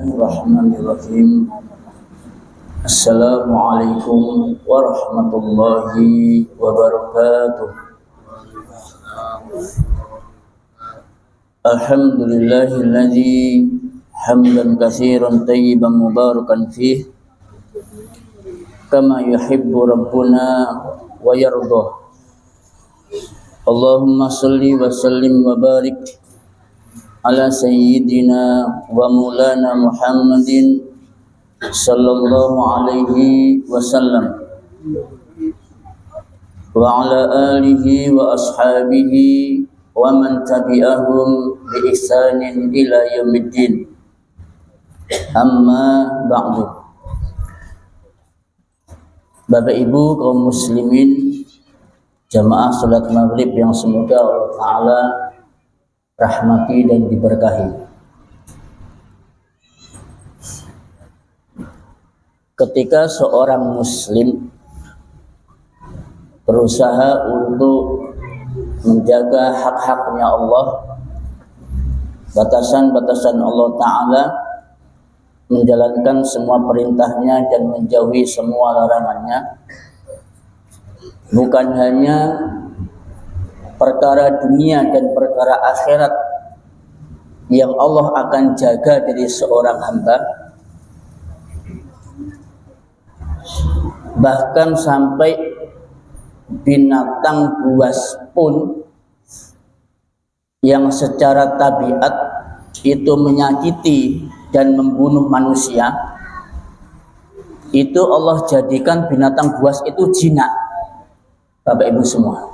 Bismillahirrahmanirrahim. Assalamualaikum warahmatullahi wabarakatuh. Alhamdulillahilladzi hamdan katsiran tayyiban mubarakan fih kama yuhibbu rabbuna wa yardah. Allahumma shalli wa sallim wa barik ala sayyidina wa maulana Muhammadin sallallahu alaihi wasallam wa ala alihi wa ashabihi wa man tabi'ahum bi ihsanin ila yaumiddin. Amma ba'du. Bapak Ibu kaum muslimin jamaah salat maghrib yang semoga Allah Ta'ala rahmati dan diberkahi. Ketika seorang muslim berusaha untuk menjaga hak-haknya Allah, batasan-batasan Allah Ta'ala, menjalankan semua perintahnya dan menjauhi semua larangannya, bukan hanya perkara dunia dan perkara akhirat yang Allah akan jaga dari seorang hamba, bahkan sampai binatang buas pun yang secara tabiat itu menyakiti dan membunuh manusia, itu Allah jadikan binatang buas itu jinak. Bapak Ibu semua,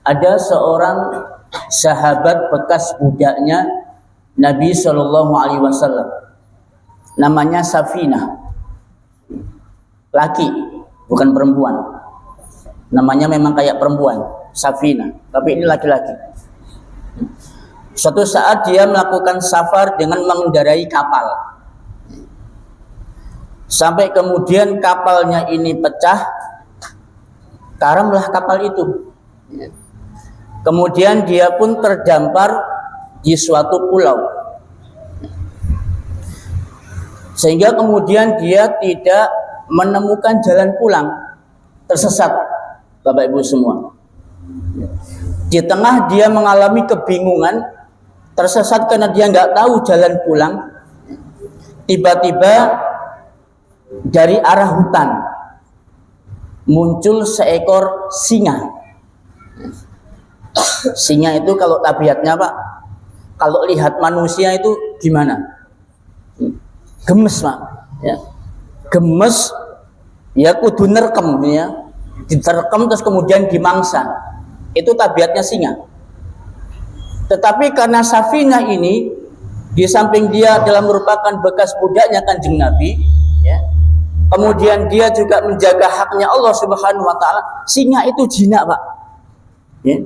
ada seorang sahabat bekas budaknya Nabi Shallallahu Alaihi Wasallam, namanya Safinah, laki bukan perempuan. Namanya memang kayak perempuan, Safinah, tapi ini laki-laki. Suatu saat dia melakukan safar dengan mengendarai kapal, sampai kemudian kapalnya ini pecah, karamlah kapal itu. Kemudian dia pun terdampar di suatu pulau, sehingga kemudian dia tidak menemukan jalan pulang, tersesat. Bapak Ibu semua, di tengah dia mengalami kebingungan, tersesat karena dia nggak tahu jalan pulang. Tiba-tiba dari arah hutan muncul seekor singa. Singa itu kalau tabiatnya Pak, kalau lihat manusia itu gimana? Gemes Pak, ya. Gemes, ya kudu nerkem, ya. Diterkem terus kemudian dimangsa. Itu tabiatnya singa. Tetapi karena Safinah ini, di samping dia adalah merupakan bekas budaknya Kanjeng Nabi, ya. Kemudian dia juga menjaga haknya Allah Subhanahu wa Ta'ala. Singa itu jinak Pak, ya.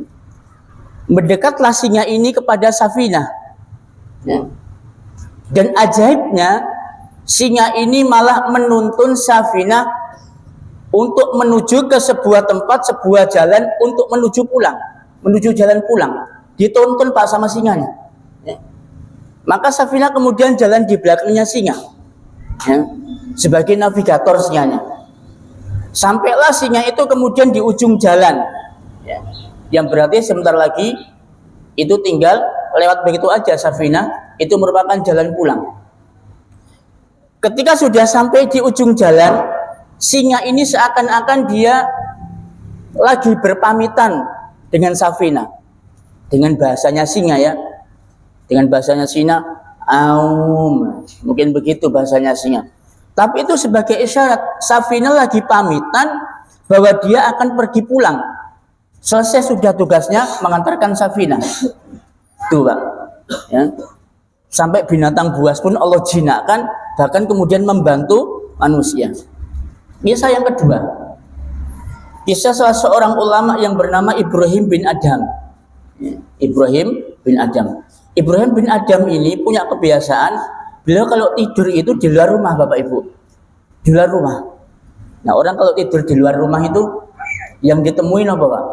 Mendekatlah singa ini kepada Safinah, ya. Dan ajaibnya singa ini malah menuntun Safinah untuk menuju ke sebuah tempat, sebuah jalan untuk menuju pulang, menuju jalan pulang. Dituntun Pak sama singanya, ya. Maka Safinah kemudian jalan di belakangnya singa, ya, sebagai navigator singanya. Sampailah singa itu kemudian di ujung jalan, ya, yang berarti sebentar lagi itu tinggal lewat begitu aja Safinah, itu merupakan jalan pulang. Ketika sudah sampai di ujung jalan, singa ini seakan-akan dia lagi berpamitan dengan Safinah, dengan bahasanya singa, ya, dengan bahasanya singa, aum, mungkin begitu bahasanya singa. Tapi itu sebagai isyarat Safinah lagi pamitan bahwa dia akan pergi pulang. Selesai sudah tugasnya mengantarkan Safinah. Tuh Pak, ya. Sampai binatang buas pun Allah jinakkan, bahkan kemudian membantu manusia. Kisah yang kedua, kisah salah seorang ulama yang bernama Ibrahim bin Adham. Ibrahim bin Adham. Ibrahim bin Adham ini punya kebiasaan, beliau kalau tidur itu di luar rumah Bapak Ibu, di luar rumah. Nah orang kalau tidur di luar rumah itu yang ditemuin apa Pak?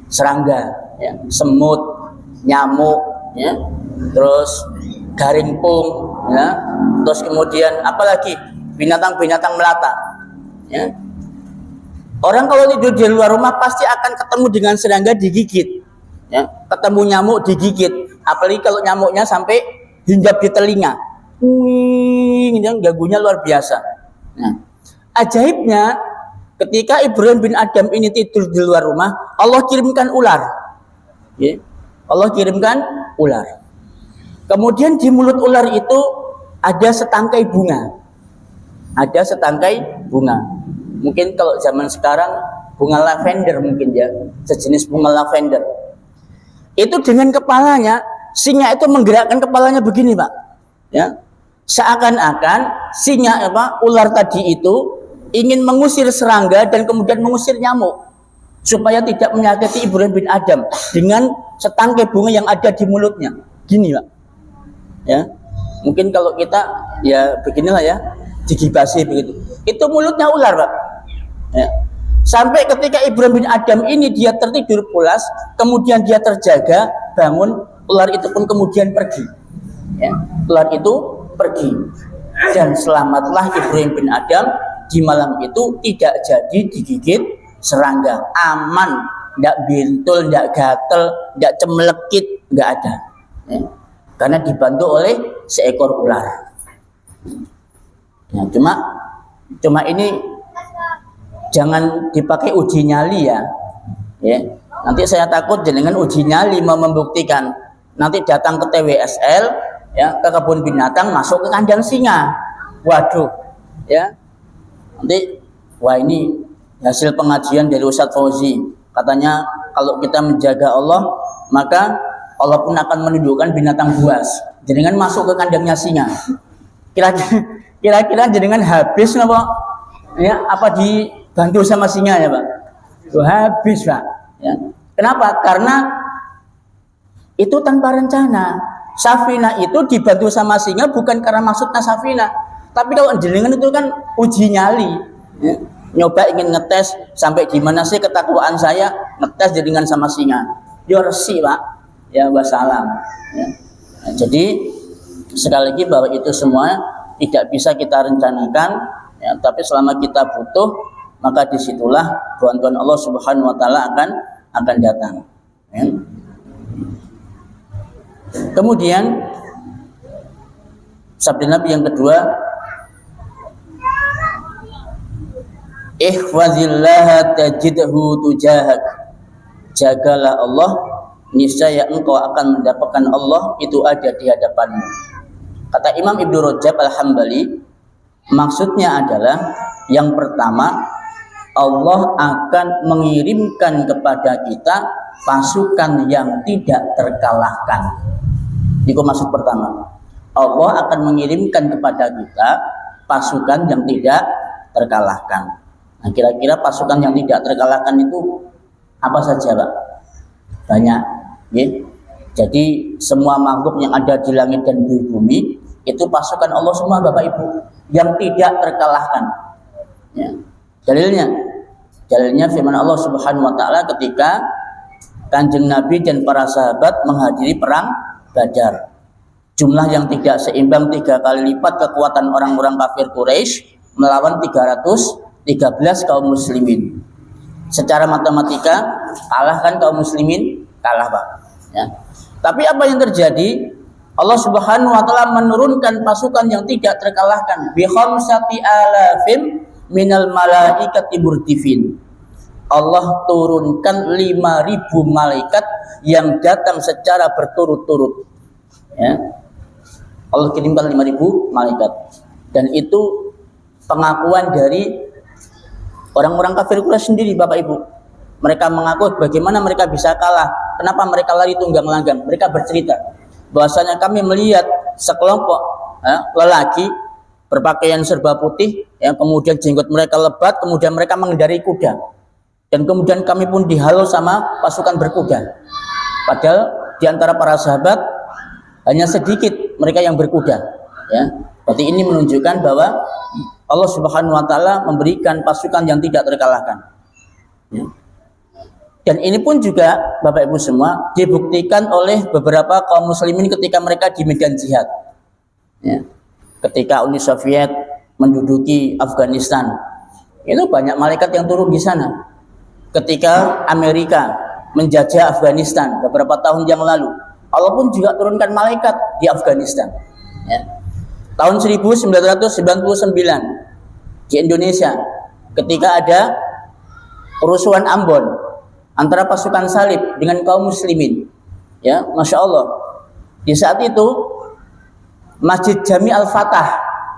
Serangga, ya, semut, nyamuk, ya, terus garingpung, ya, terus kemudian apalagi binatang-binatang melata, ya. Orang kalau tidur di luar rumah pasti akan ketemu dengan serangga digigit, ya, ketemu nyamuk digigit, apalagi kalau nyamuknya sampai hinggap di telinga, ganggunya luar biasa. Nah, ajaibnya ketika Ibrahim bin Adham ini tidur di luar rumah, Allah kirimkan ular, ya. Allah kirimkan ular. Kemudian di mulut ular itu ada setangkai bunga, ada setangkai bunga. Mungkin kalau zaman sekarang bunga lavender mungkin ya, sejenis bunga lavender. Itu dengan kepalanya, singa itu menggerakkan kepalanya begini, Pak. Ya. Seakan-akan singa ular tadi itu ingin mengusir serangga dan kemudian mengusir nyamuk supaya tidak menyakiti Ibrahim bin Adham dengan setangkai bunga yang ada di mulutnya. Gini, Pak. Ya. Mungkin kalau kita ya beginilah ya, digibasi begitu. Itu mulutnya ular, Pak. Ya. Sampai ketika Ibrahim bin Adham ini dia tertidur pulas, kemudian dia terjaga, bangun, ular itu pun kemudian pergi. Ya. Ular itu pergi. Dan selamatlah Ibrahim bin Adham di malam itu tidak jadi digigit serangga. Aman, tidak bintul, tidak gatel, tidak cemlekit, tidak ada. Ya. Karena dibantu oleh seekor ular. Ya, cuma ini jangan dipakai uji nyali ya. Nanti saya takut dengan uji nyali mau membuktikan. Nanti datang ke TWSL, ya, ke kebun binatang masuk ke kandang singa. Waduh, ya. Nanti wah ini hasil pengajian dari Ustadz Fauzi. Katanya kalau kita menjaga Allah, maka Allah pun akan menundukkan binatang buas. Jenengan masuk ke kandangnya singa. Kira-kira jenengan habis napa? Ya, apa dibantu sama singa ya, Pak? Habis, Pak. Ya. Kenapa? Karena itu tanpa rencana. Safina itu dibantu sama singa bukan karena maksudnya Safina. Tapi kalau jenengan itu kan uji nyali. Ya. Nyoba ingin ngetes sampai di mana sih ketakwaan saya, ngetes jenengan sama singa. Yo resi, Pak. Ya wassalam. Ya. Nah, jadi sekali lagi bahwa itu semua tidak bisa kita rencanakan, ya, tapi selama kita butuh maka disitulah bantuan Allah Subhanahu Wa Taala akan datang. Ya. Kemudian sabda Nabi yang kedua, ihfazillaha tajidhu tujahak. Jagalah Allah, niscaya engkau akan mendapatkan Allah itu ada di hadapanmu. Kata Imam Ibnu Rajab Al-Hambali, maksudnya adalah yang pertama, Allah akan mengirimkan kepada kita pasukan yang tidak terkalahkan. Itu maksud pertama. Allah akan mengirimkan kepada kita pasukan yang tidak terkalahkan. Nah, kira-kira pasukan yang tidak terkalahkan itu apa saja, Pak? Banyak. Ya. Jadi semua makhluk yang ada di langit dan di bumi itu pasukan Allah semua, Bapak Ibu, yang tidak terkalahkan. Ya. Dalilnya firman Allah Subhanahu Wa Taala ketika Kanjeng Nabi dan para sahabat menghadiri perang Badar. Jumlah yang tidak seimbang 3 kali lipat kekuatan orang-orang kafir Quraisy melawan 313 kaum muslimin. Secara matematika kalah kan kaum muslimin? Kalah, Pak. Ya. Tapi apa yang terjadi? Allah Subhanahu Wa Taala menurunkan pasukan yang tidak terkalahkan bi khamsati alafim minal malaikati murdifin. Allah turunkan 5.000 malaikat yang datang secara berturut-turut. Ya. Allah kirimkan 5.000 malaikat. Dan itu pengakuan dari orang-orang kafir Quraisy sendiri, Bapak Ibu. Mereka mengaku bagaimana mereka bisa kalah, kenapa mereka lari tunggang langgang. Mereka bercerita bahwasanya kami melihat sekelompok lelaki berpakaian serba putih, kemudian jenggot mereka lebat, kemudian mereka mengendarai kuda, dan kemudian kami pun dihalau sama pasukan berkuda. Padahal di antara para sahabat hanya sedikit mereka yang berkuda. Ya, berarti ini menunjukkan bahwa Allah Subhanahu Wa Taala memberikan pasukan yang tidak terkalahkan. Ya. Dan ini pun juga Bapak Ibu semua dibuktikan oleh beberapa kaum muslimin ketika mereka di medan jihad. Ya. Ketika Uni Soviet menduduki Afghanistan, itu banyak malaikat yang turun di sana. Ketika Amerika menjajah Afghanistan beberapa tahun yang lalu, Allah pun juga turunkan malaikat di Afghanistan. Ya. Tahun 1999 di Indonesia, ketika ada kerusuhan Ambon antara pasukan salib dengan kaum muslimin, ya, Masya Allah, di saat itu Masjid Jami Al-Fatah,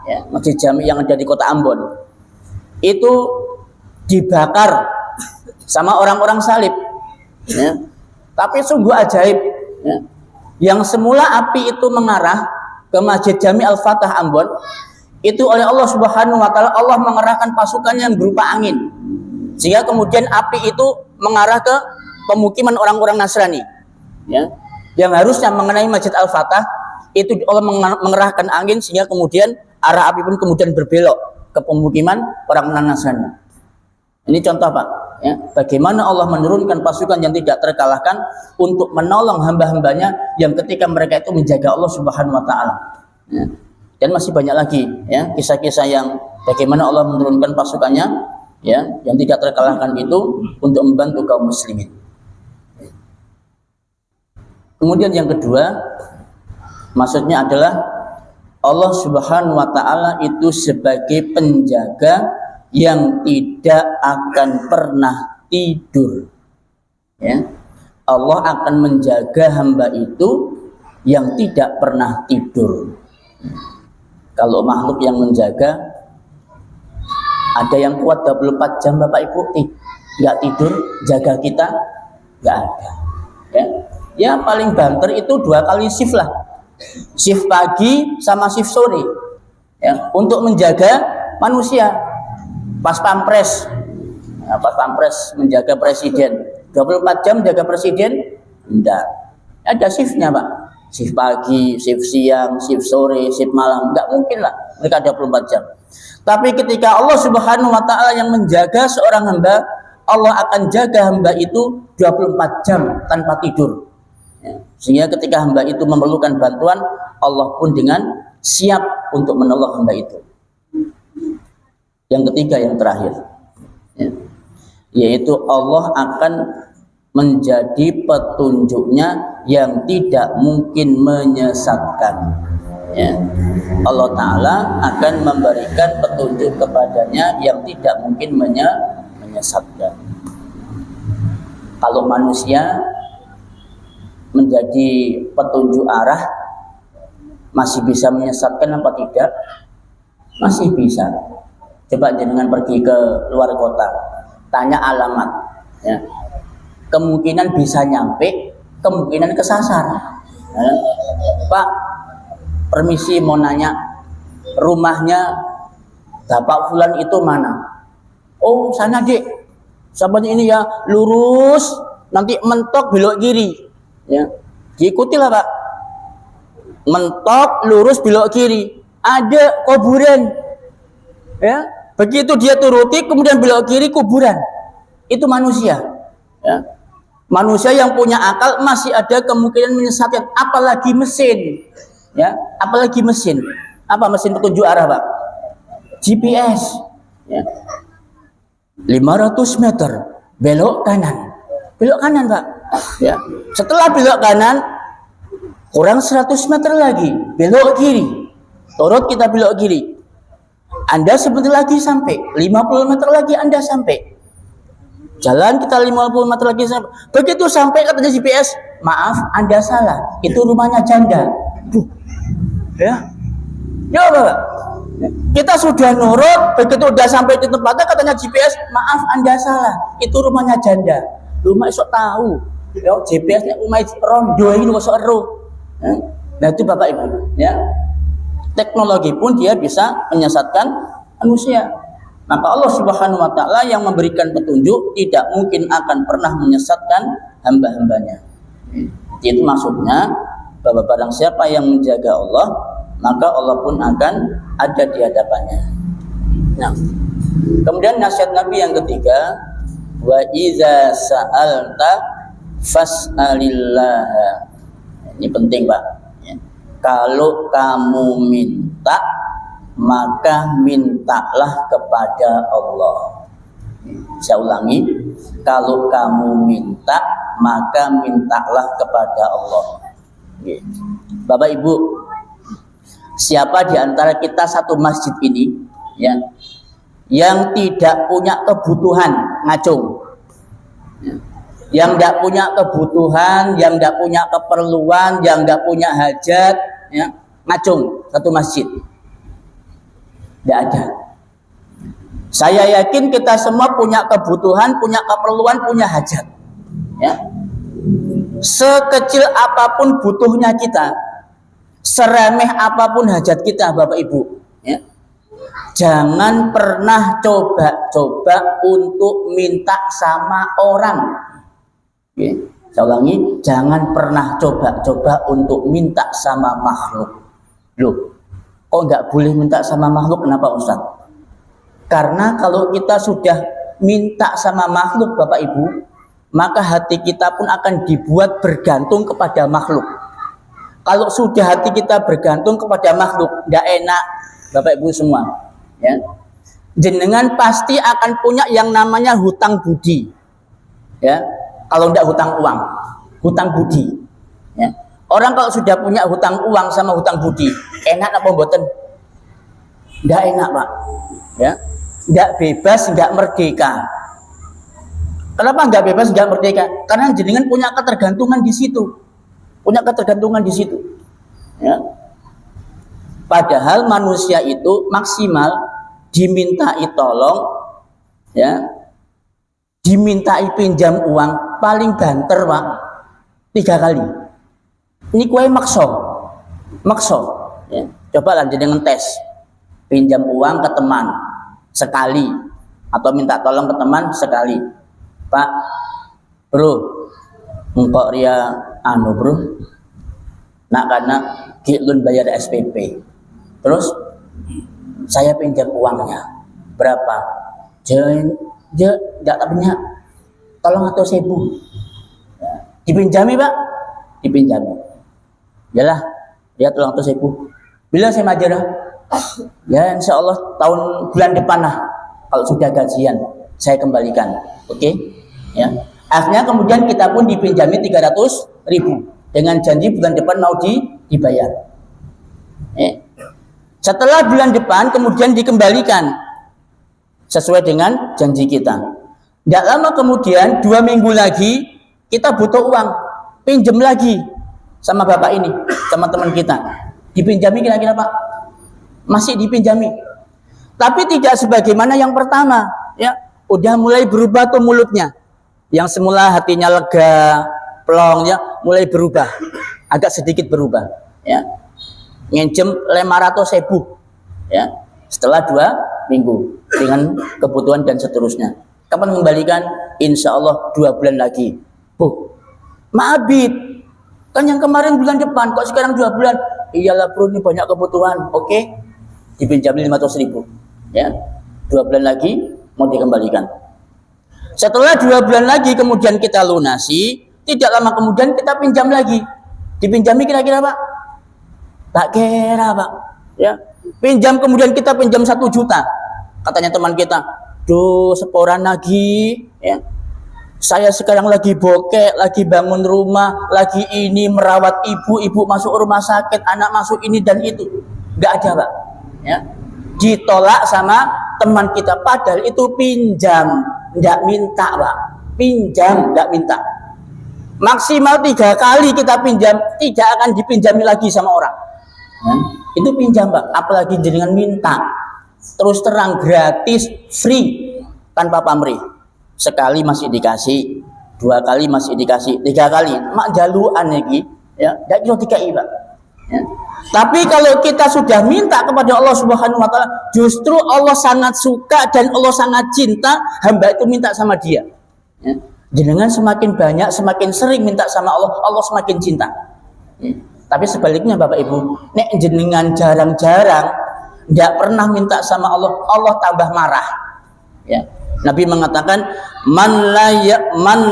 ya, Masjid Jami yang ada di kota Ambon, itu dibakar sama orang-orang salib, ya. Tapi sungguh ajaib, ya. Yang semula api itu mengarah ke Masjid Jami Al-Fatah Ambon, itu oleh Allah Subhanahu wa Ta'ala, Allah mengerahkan pasukan yang berupa angin, sehingga kemudian api itu mengarah ke pemukiman orang-orang Nasrani, ya, yang harusnya mengenai Masjid Al-Fatah, itu Allah mengerahkan angin sehingga kemudian arah api pun kemudian berbelok ke pemukiman orang-orang Nasrani. Ini contoh Pak, ya, bagaimana Allah menurunkan pasukan yang tidak terkalahkan untuk menolong hamba-hambanya yang ketika mereka itu menjaga Allah Subhanahu wa Ta'ala, ya. Dan masih banyak lagi, ya, kisah-kisah yang bagaimana Allah menurunkan pasukannya, ya, yang tidak terkalahkan itu untuk membantu kaum muslimin. Kemudian yang kedua, maksudnya adalah Allah Subhanahu wa Ta'ala itu sebagai penjaga yang tidak akan pernah tidur, ya. Allah akan menjaga hamba itu yang tidak pernah tidur. Kalau makhluk yang menjaga, ada yang kuat 24 jam Bapak Ibu nggak tidur jaga kita, nggak ada, ya. Ya paling banter itu 2 kali shift lah, shift pagi sama shift sore, ya, untuk menjaga manusia. Pas pampres, ya, pas pampres menjaga presiden 24 jam jaga presiden, enggak, ada shiftnya Pak, shift pagi, shift siang, shift sore, shift malam, enggak mungkin lah mereka 24 jam. Tapi ketika Allah Subhanahu wa Ta'ala yang menjaga seorang hamba, Allah akan jaga hamba itu 24 jam tanpa tidur, ya. Sehingga ketika hamba itu memerlukan bantuan, Allah pun dengan siap untuk menolong hamba itu. Yang ketiga, yang terakhir, ya, yaitu Allah akan menjadi petunjuknya yang tidak mungkin menyesatkan, ya. Allah Ta'ala akan memberikan petunjuk kepadanya yang tidak mungkin menyesatkan. Kalau manusia menjadi petunjuk arah, masih bisa menyesatkan apa tidak? Masih bisa. Coba jenengan pergi ke luar kota, tanya alamat, ya. Kemungkinan bisa nyampe, kemungkinan kesasar, ya. Pak, permisi mau nanya, rumahnya Bapak Fulan itu mana? Oh sana Dek, sahabat ini ya, lurus, nanti mentok belok kiri, ya. Diikutilah Pak, mentok lurus belok kiri, ada kuburan, ya. Begitu dia turuti, kemudian belok kiri, kuburan. Itu manusia, ya. Manusia yang punya akal masih ada kemungkinan menyesatkan, apalagi mesin, ya. Apalagi mesin. Apa mesin petunjuk arah Pak? GPS, ya. 500 meter belok kanan Pak, ya. Setelah belok kanan kurang 100 meter lagi belok kiri, turut kita belok kiri. Anda sebentar lagi sampai, 50 meter lagi Anda sampai. Jalan kita 50 meter lagi sampai. Begitu sampai katanya GPS, maaf Anda salah, itu rumahnya janda. Duh, ya. Ya Bapak, kita sudah nurut, begitu udah sampai di tempatnya katanya GPS, maaf Anda salah, itu rumahnya janda. Rumah esok tahu, ya, GPS-nya rumah rondo ini kok ero. Nah itu Bapak Ibu, ya. Teknologi pun dia bisa menyesatkan manusia. Maka Allah Subhanahu wa Ta'ala yang memberikan petunjuk tidak mungkin akan pernah menyesatkan hamba-hambanya. Itu maksudnya bahwa barang siapa yang menjaga Allah, maka Allah pun akan ada di hadapannya. Nah, kemudian nasihat Nabi yang ketiga, wa idza sa'alta fas'alillah. Ini penting, Pak. Ya. Kalau kamu minta, maka mintalah kepada Allah. Saya ulangi, kalau kamu minta, maka mintalah kepada Allah. Bapak Ibu, siapa di antara kita satu masjid ini ya, yang tidak punya kebutuhan ngacung, yang tidak punya kebutuhan, yang tidak punya keperluan, yang tidak punya hajat, ya, ngacung satu masjid? Tidak ada. Saya yakin kita semua punya kebutuhan, punya keperluan, punya hajat. Ya. Sekecil apapun butuhnya kita, seremeh apapun hajat kita, Bapak Ibu. Ya. Jangan pernah coba-coba untuk minta sama orang. Ya. Saya ulangi, jangan pernah coba-coba untuk minta sama makhluk. Loh, kok nggak boleh minta sama makhluk? Kenapa, Ustaz? Karena kalau kita sudah minta sama makhluk, Bapak Ibu, maka hati kita pun akan dibuat bergantung kepada makhluk. Kalau sudah hati kita bergantung kepada makhluk, tidak enak, Bapak Ibu semua. Ya. Jenengan pasti akan punya yang namanya hutang budi. Ya. Kalau tidak hutang uang, hutang budi. Ya. Orang kalau sudah punya hutang uang sama hutang budi, enak apa mboten? Tidak enak, Pak. Ya. Tidak bebas, tidak merdeka. Kenapa nggak bebas, nggak merdeka? Karena jenengan punya ketergantungan di situ, punya ketergantungan di situ. Ya. Padahal manusia itu maksimal dimintai tolong, ya, dimintai pinjam uang paling banter, Pak, 3 kali. Ini kue makso. Ya. Coba lah jenengan tes, pinjam uang ke teman sekali, atau minta tolong ke teman sekali. Pak, bro, engkau ria bro, nak karena kilun bayar SPP. Terus saya pinjam uangnya berapa? Enggak punya, tolong atau 1.000. Dipinjami, Pak, dipinjami. Yalah, dia tolong atau 1.000. Bila saya majarah, ya insya Allah bulan depan lah, kalau sudah gajian saya kembalikan. Oke? Ya. Akhirnya kemudian kita pun dipinjami 300.000 dengan janji bulan depan mau dibayar. Setelah bulan depan kemudian dikembalikan sesuai dengan janji kita. Tidak lama kemudian 2 minggu lagi kita butuh uang, pinjam lagi sama bapak ini, sama teman kita. Dipinjami kira-kira, Pak? Masih dipinjami. Tapi tidak sebagaimana yang pertama, ya. Udah mulai berubah tuh mulutnya. Yang semula hatinya lega, plong, ya, mulai berubah. Agak sedikit berubah, ya. Nginjem 500.000, ya. Setelah 2 minggu dengan kebutuhan dan seterusnya. Kapan mengembalikan? Insya Allah 2 bulan lagi. Maabit. Kan yang kemarin bulan depan, kok sekarang 2 bulan? Iyalah bro, ini banyak kebutuhan. Oke, dipinjami 500.000. Ya, 2 bulan lagi mau dikembalikan. Setelah 2 bulan lagi kemudian kita lunasi, tidak lama kemudian kita pinjam lagi. Dipinjami kira-kira, Pak? Tak kira, Pak. Ya, pinjam kemudian kita pinjam 1 juta. Katanya teman kita, "Duh, setoran lagi." Ya. Saya sekarang lagi bokek, lagi bangun rumah, lagi ini merawat ibu masuk rumah sakit, anak masuk ini dan itu. Nggak ada, Pak. Ya. Ditolak sama teman kita, padahal itu pinjam, nggak minta, Pak. Pinjam, nggak minta. Maksimal 3 kali kita pinjam, tidak akan dipinjami lagi sama orang. Ya. Itu pinjam, Pak. Apalagi jenengan minta, terus terang gratis, free, tanpa pamrih. Sekali masih dikasih, 2 kali masih dikasih, 3 kali mak jaluan lagi, ya, tidak bisa dikai, Pak. Ya. Tapi kalau kita sudah minta kepada Allah Subhanahu Wa Taala, justru Allah sangat suka dan Allah sangat cinta hamba itu minta sama Dia. Ya. Jenengan semakin banyak, semakin sering minta sama Allah, Allah semakin cinta. Ya. Tapi sebaliknya, Bapak Ibu, nek jenengan jarang-jarang, tidak pernah minta sama Allah, Allah tambah marah. Ya. Nabi mengatakan, man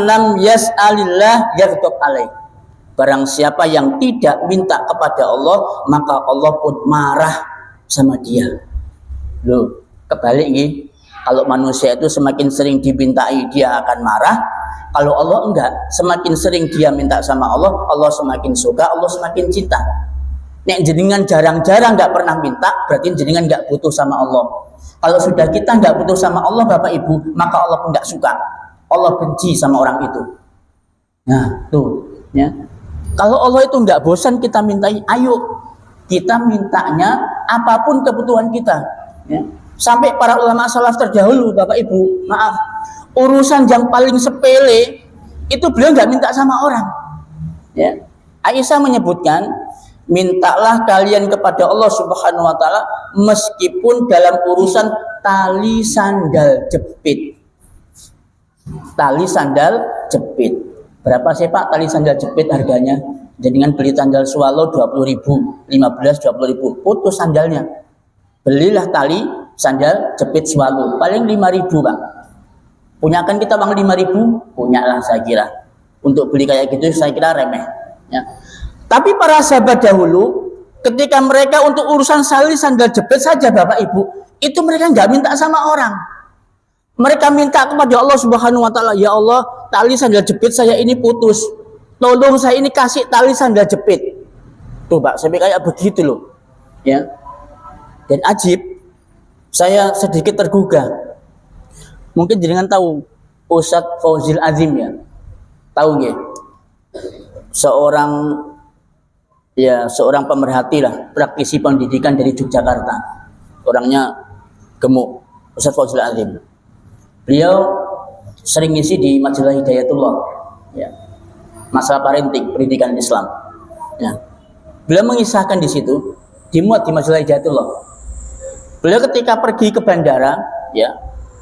lam yas'alillah yaghdab alaih. Barang siapa yang tidak minta kepada Allah, maka Allah pun marah sama dia. Loh, kebalik nih. Kalau manusia itu semakin sering dimintai, dia akan marah. Kalau Allah enggak, semakin sering dia minta sama Allah, Allah semakin suka, Allah semakin cinta. Nek jenengan jarang-jarang enggak pernah minta, berarti jenengan enggak butuh sama Allah. Kalau sudah kita enggak butuh sama Allah, Bapak Ibu, maka Allah pun enggak suka. Allah benci sama orang itu. Nah, tuh, ya. Kalau Allah itu enggak bosan kita mintai, ayo kita mintanya apapun kebutuhan kita. Ya. Sampai para ulama salaf terdahulu, Bapak Ibu, maaf, urusan yang paling sepele itu beliau enggak minta sama orang. Ya. Aisyah menyebutkan, mintalah kalian kepada Allah Subhanahu wa taala meskipun dalam urusan tali sandal jepit. Tali sandal jepit. Berapa sih Pak tali sandal jepit harganya? Jenengan beli sandal swallow 20.000, 15 20.000, putus sandalnya. Belilah tali sandal jepit swallow, paling 5.000 Pak. Punyakan kita bang 5.000? Punyalah saya kira. Untuk beli kayak gitu saya kira remeh. Ya. Tapi para sahabat dahulu, ketika mereka untuk urusan tali sandal jepit saja Bapak Ibu, itu mereka nggak minta sama orang. Mereka minta kepada Allah Subhanahu wa taala, ya Allah, tali sandal jepit saya ini putus. Tolong saya ini kasih tali sandal jepit. Tuh Pak, sampai kayak begitu loh. Ya. Dan ajib, saya sedikit tergugah. Mungkin jenengan tahu Ustadz Fauzil Azim ya. Tahu nggih? Seorang pemerhati lah, praktisi pendidikan dari Yogyakarta. Orangnya gemuk, Ustadz Fauzil Azim. Beliau sering ngisi di majalah Hidayatullah, ya, masalah parenting, pendidikan Islam. Ya. Beliau mengisahkan di situ, dimuat di majalah Hidayatullah. Beliau ketika pergi ke bandara, ya,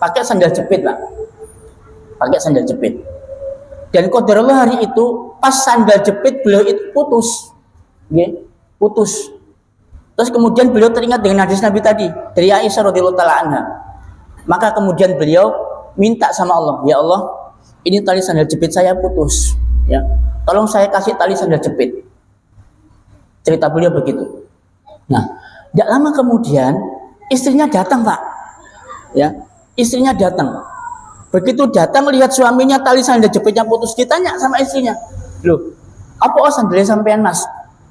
pakai sandal jepit Pak, pakai sandal jepit. Dan qadarullah hari itu pas sandal jepit beliau itu putus, ya, putus. Terus kemudian beliau teringat dengan hadis Nabi tadi dari Aisyah radhiyallahu taala anha. Maka kemudian beliau minta sama Allah, ya Allah, ini tali sandal jepit saya putus, ya, tolong saya kasih tali sandal jepit. Cerita beliau begitu. Nah, tidak lama kemudian istrinya datang Pak, ya, istrinya datang. Begitu datang lihat suaminya tali sandal jepitnya putus, ditanya sama istrinya, loh, apa sandalnya sampean Mas?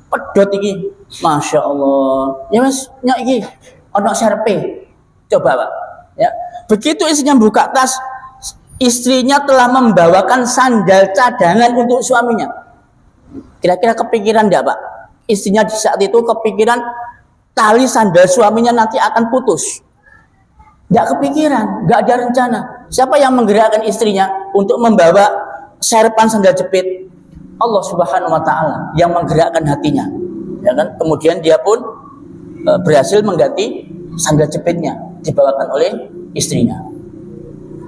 Pedot iki, masya Allah, ya Mas, nyak iki, ono serpe, coba Pak. Ya. Begitu istrinya buka tas, istrinya telah membawakan sandal cadangan untuk suaminya. Kira-kira kepikiran enggak Pak? Istrinya di saat itu kepikiran tali sandal suaminya nanti akan putus. Enggak kepikiran, enggak ada rencana. Siapa yang menggerakkan istrinya untuk membawa serpan sandal jepit? Allah Subhanahu wa taala yang menggerakkan hatinya. Ya kan? Kemudian dia pun berhasil mengganti sandal jepitnya, dibawakan oleh istrinya.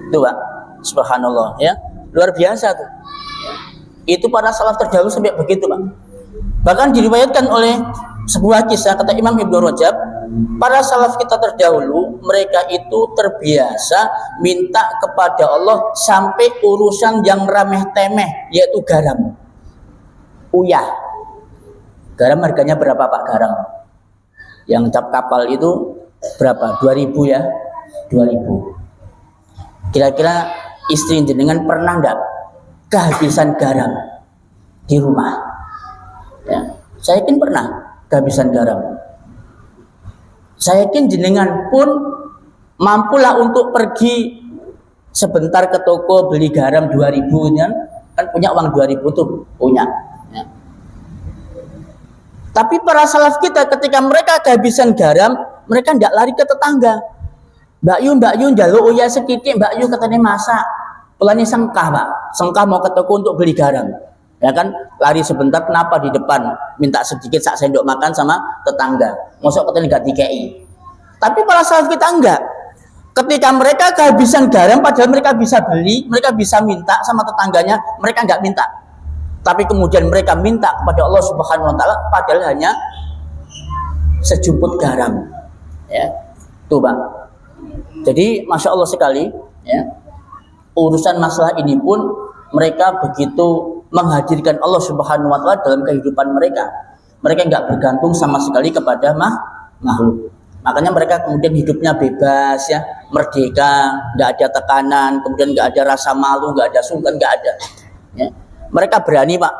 Itu Pak, subhanallah, ya, luar biasa tuh. Itu para salaf terdahulu sampai begitu Pak. Bahkan diriwayatkan oleh sebuah kisah, kata Imam Ibnu Rajab, para salaf kita terdahulu mereka itu terbiasa minta kepada Allah sampai urusan yang remeh temeh, yaitu garam. Uyah. Garam harganya berapa Pak garam? Yang cap kapal itu berapa? 2.000 ya? 2.000. Kira-kira istri jenengan pernah enggak kehabisan garam di rumah? Ya, saya yakin pernah kehabisan garam. Saya yakin jenengan pun mampulah untuk pergi sebentar ke toko beli garam 2.000 kan punya uang 2.000 tuh, punya. Ya. Tapi para salaf kita ketika mereka kehabisan garam, mereka tidak lari ke tetangga. Mbak Yu njaluk uya sedikit, Mbak Yu katanya masak. Pelani sengkah Pak, sengkah mau ke toko untuk beli garam. Ya kan, lari sebentar, kenapa di depan minta sedikit sak sendok makan sama tetangga. Mosok katanya enggak dikei. Tapi para salaf kita enggak. Ketika mereka kehabisan garam, padahal mereka bisa beli, mereka bisa minta sama tetangganya, mereka enggak minta. Tapi kemudian mereka minta kepada Allah Subhanahu wa taala padahal hanya sejumput garam. Ya. Tuh Pak. Jadi Masya Allah sekali, ya. urusan masalah ini pun mereka begitu menghadirkan Allah Subhanahu wa taala dalam kehidupan mereka. Mereka nggak bergantung sama sekali kepada makhluk. Makanya mereka kemudian hidupnya bebas ya, merdeka, nggak ada tekanan, kemudian nggak ada rasa malu, nggak ada sungkan, nggak ada. Ya. Mereka berani Pak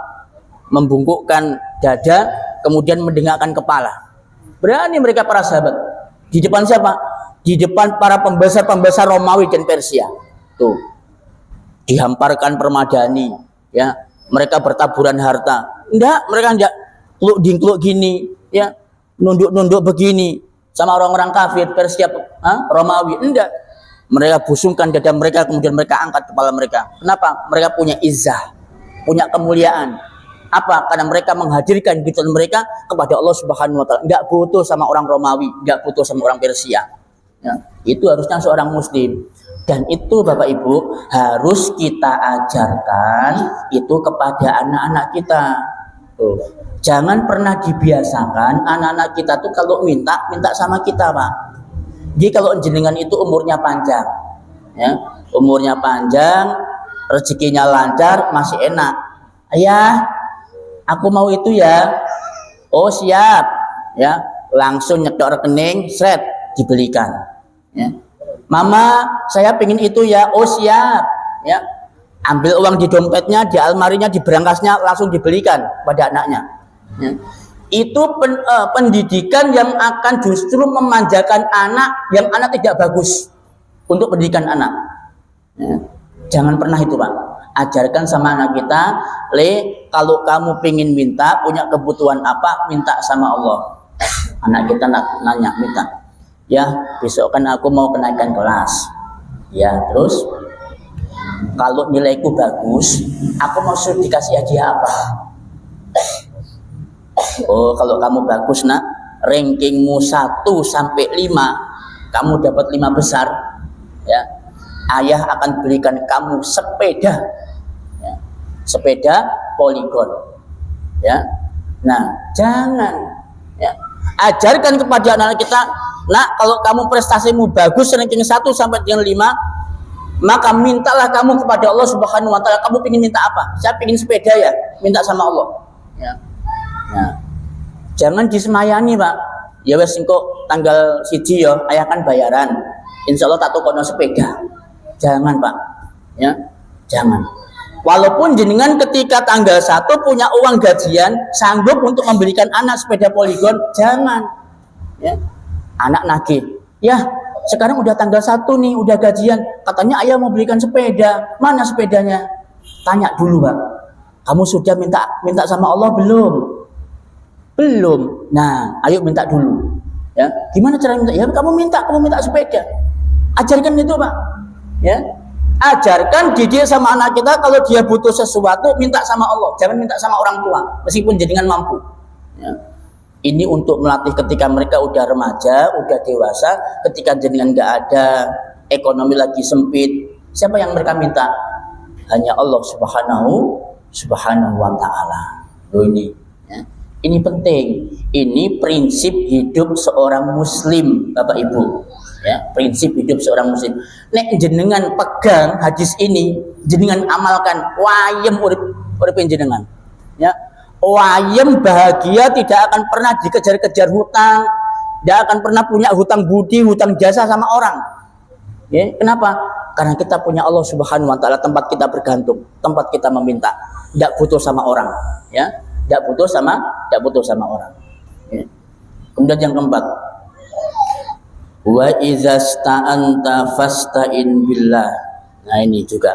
membungkukkan dada, kemudian mendengakkan kepala. Berani mereka para sahabat. Di depan siapa? Di depan para pembesar-pembesar Romawi dan Persia. Tuh, dihamparkan permadani, ya. Mereka bertaburan harta. Mereka enggak kluk-dingkluk gini, ya, nunduk-nunduk begini sama orang-orang kafir Persia, Romawi. Enggak. Mereka busungkan dada mereka, kemudian mereka angkat kepala mereka. Kenapa? Mereka punya izzah, punya kemuliaan. Apa? Karena mereka menghadirkan kehidupan mereka kepada Allah Subhanahu wa taala. Enggak butuh sama orang Romawi, enggak butuh sama orang Persia. Ya, itu harusnya seorang muslim. Dan itu Bapak Ibu harus kita ajarkan itu kepada anak-anak kita. Tuh. Jangan pernah dibiasakan anak-anak kita tuh kalau minta sama kita, Pak. Jadi kalau jenengan itu umurnya panjang, ya, umurnya panjang, rezekinya lancar, masih enak. Ayah, aku mau itu ya. Oh siap, ya, langsung nyedok rekening, seret, dibelikan. Ya. Mama, saya pengen itu ya. Oh siap, ya. Ambil uang di dompetnya, di almarinya, di berangkasnya, langsung dibelikan pada anaknya. Ya. Itu pendidikan yang akan justru memanjakan anak yang anak tidak bagus untuk pendidikan anak. Ya. Jangan pernah itu Pak. Ajarkan sama anak kita, kalau kamu pengen minta, punya kebutuhan apa, minta sama Allah. Anak kita nanya, minta. Ya, besok kan aku mau kenaikan kelas. Ya, terus kalau nilaiku bagus, aku mau suruh dikasih hadiah apa? Oh, kalau kamu bagus nak, rankingmu 1 sampai 5, kamu dapat 5 besar, ya, ayah akan belikan kamu sepeda, ya, sepeda poligon, ya. Nah, jangan, ya, ajarkan kepada anak kita, nak, kalau kamu prestasimu bagus, ranking 1 sampai dengan 5, maka mintalah kamu kepada Allah Subhanahu wa taala. Kamu ingin minta apa? Saya ingin sepeda ya, minta sama Allah, ya. Nah, jangan disemayani Pak. Ya wes engko tanggal 1 ya, ayah kan bayaran. Insya Allah tak tukono sepeda. Jangan Pak. Ya, jangan. Walaupun jenengan ketika tanggal 1 punya uang gajian, sanggup untuk membelikan anak sepeda poligon, jangan. Ya. Anak nagih. Ya, sekarang udah tanggal 1 nih, udah gajian. Katanya ayah mau belikan sepeda. Mana sepedanya? Tanya dulu Pak. Kamu sudah minta sama Allah belum? Belum. Nah, ayo minta dulu. Ya, gimana cara minta? Ya, kamu minta sepeda. Ajarkan itu, Pak. Ya. Ajarkan didik sama anak kita kalau dia butuh sesuatu minta sama Allah, jangan minta sama orang tua, meskipun jenengan mampu. Ya. Ini untuk melatih ketika mereka udah remaja, udah dewasa, ketika jenengan nggak ada, ekonomi lagi sempit, siapa yang mereka minta? Hanya Allah Subhanahu wa taala. Loh ini. Ya. Ini penting. Ini prinsip hidup seorang muslim, Bapak Ibu. Ya, prinsip hidup seorang muslim. Nek jenengan pegang hadis ini, jenengan amalkan, wayem urip jenengan. Ya. Wayem bahagia, tidak akan pernah dikejar-kejar hutang, tidak akan pernah punya hutang budi, hutang jasa sama orang. Ya, kenapa? Karena kita punya Allah Subhanahu wa taala, tempat kita bergantung, tempat kita meminta, tidak butuh sama orang, ya. Tidak butuh sama orang. Ya. Kemudian yang keempat, wa iza sta'anta fasta'in billah. Nah ini juga,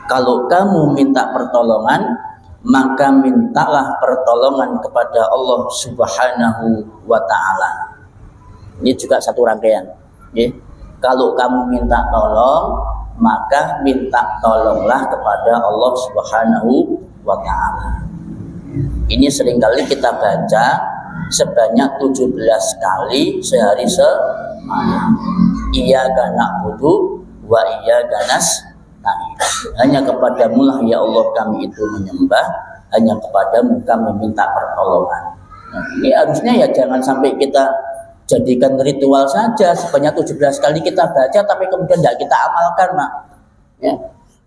kalau kamu minta pertolongan, maka mintalah pertolongan kepada Allah Subhanahu wa ta'ala. Ini juga satu rangkaian. Ya. Kalau kamu minta tolong, maka minta tolonglah kepada Allah Subhanahu wa ta'ala. Ini seringkali kita baca sebanyak 17 kali sehari semalam. Iyyaka na'budu wa iyyaka nasta'in. Hanya kepadamu lah ya Allah kami itu menyembah, hanya kepadamu kami minta pertolongan. Nah, ini harusnya ya jangan sampai kita jadikan ritual saja, sebanyak 17 kali kita baca tapi kemudian tidak kita amalkan, Mak. Ya.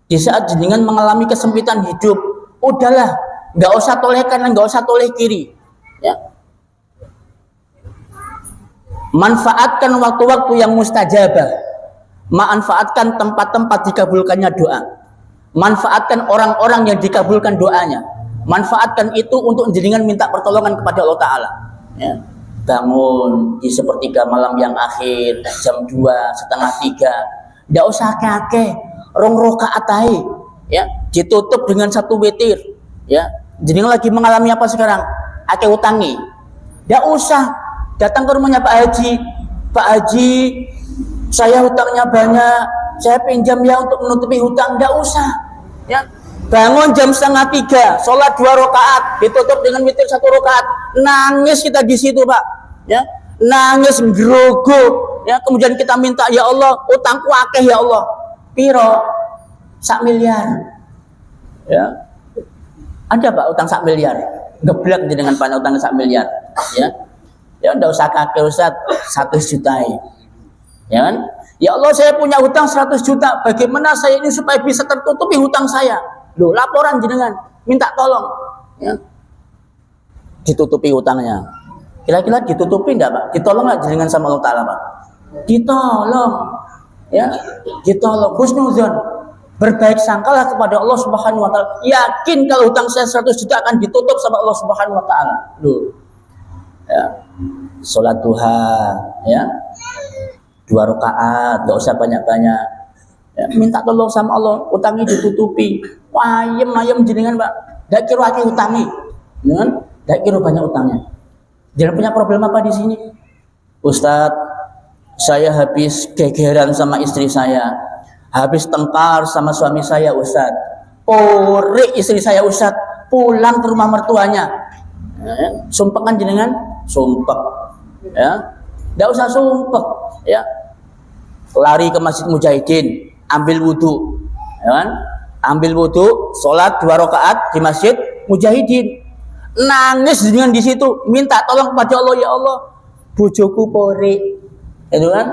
Di saat jenengan mengalami kesempitan hidup, udahlah, nggak usah toleh kanan, nggak usah toleh kiri. Ya. Manfaatkan waktu-waktu yang mustajabah. Manfaatkan tempat-tempat dikabulkannya doa. Manfaatkan orang-orang yang dikabulkan doanya. Manfaatkan itu untuk jenengan minta pertolongan kepada Allah Ta'ala. Ya. Bangun di sepertiga malam yang akhir, jam 2, setengah 3. Nggak usah kakek. Rong rakaat ae, ya, ditutup dengan 1 witir, ya. Jenengan lagi mengalami apa sekarang? Akeh utangi. Enggak usah datang ke rumahnya Pak Haji. Pak Haji, saya hutangnya banyak, saya pinjam ya untuk menutupi hutang. Enggak usah, ya. Bangun jam 2:30, sholat 2 rakaat, ditutup dengan witir 1 rakaat. Nangis kita di situ, Pak, ya. Nangis grogo, ya. Kemudian kita minta, ya Allah, utangku akeh ya Allah. Piro 1 miliar, ya. Ada Pak utang 1 miliar, geblak dengan panah utang 1 miliar, ya. Ya ndak usah kakek Ustaz, 100 juta, ya kan? Ya Allah, saya punya hutang 100 juta, bagaimana saya ini supaya bisa tertutupi hutang saya? Loh, laporan jenengan, minta tolong, ya. Ditutupi hutangnya. Kira-kira ditutupi enggak Pak? Ditolong enggak jenengan sama Allah Ta'ala Pak? Ditolong. Ya, ditolong, husnuzon, berbaik sangkalah kepada Allah Subhanahu wa Ta'ala. Yakin kalau hutang saya 100 juta akan ditutup sama Allah Subhanahu wa Ta'ala. Loh, ya, sholat duha, ya, 2 rakaat, gak usah banyak-banyak, ya, minta tolong sama Allah, utangnya ditutupi. Ayem jenengan Pak, gak kira akeh utangi, kan? Gak kira banyak utangnya. Jangan punya problem apa di sini, Ustadz? Saya habis gegeran sama istri saya, habis tengkar sama suami saya Ustadz, pore istri saya Ustadz, pulang ke rumah mertuanya, ya, sumpah kan jenengan? Sumpah, ya, nggak usah sumpah, ya, lari ke Masjid Mujahidin, ambil wudhu, ya kan? Ambil wudhu, sholat 2 rakaat di Masjid Mujahidin, nangis dengan di situ, minta tolong kepada Allah, ya Allah, bojoku pore. Itu kan,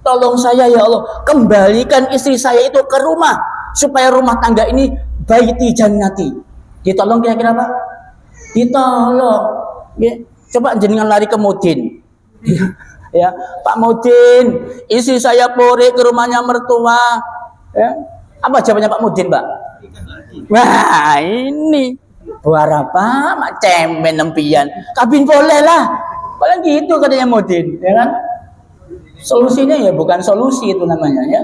tolong saya ya Allah, kembalikan istri saya itu ke rumah supaya rumah tangga ini baiti jannati. Ditolong kira-kira Pak? Ditolong. Ya. Coba jenengan lari ke Mudin. Ya, Pak Mudin, istri saya pore ke rumahnya mertua. Ya. Apa jawabannya Pak Mudin, Pak? Wah, ini berapa mak cemen nempian. Kabin boleh lah. Paling gitu katanya Mudin, ya kan? Solusinya ya bukan solusi itu namanya, ya.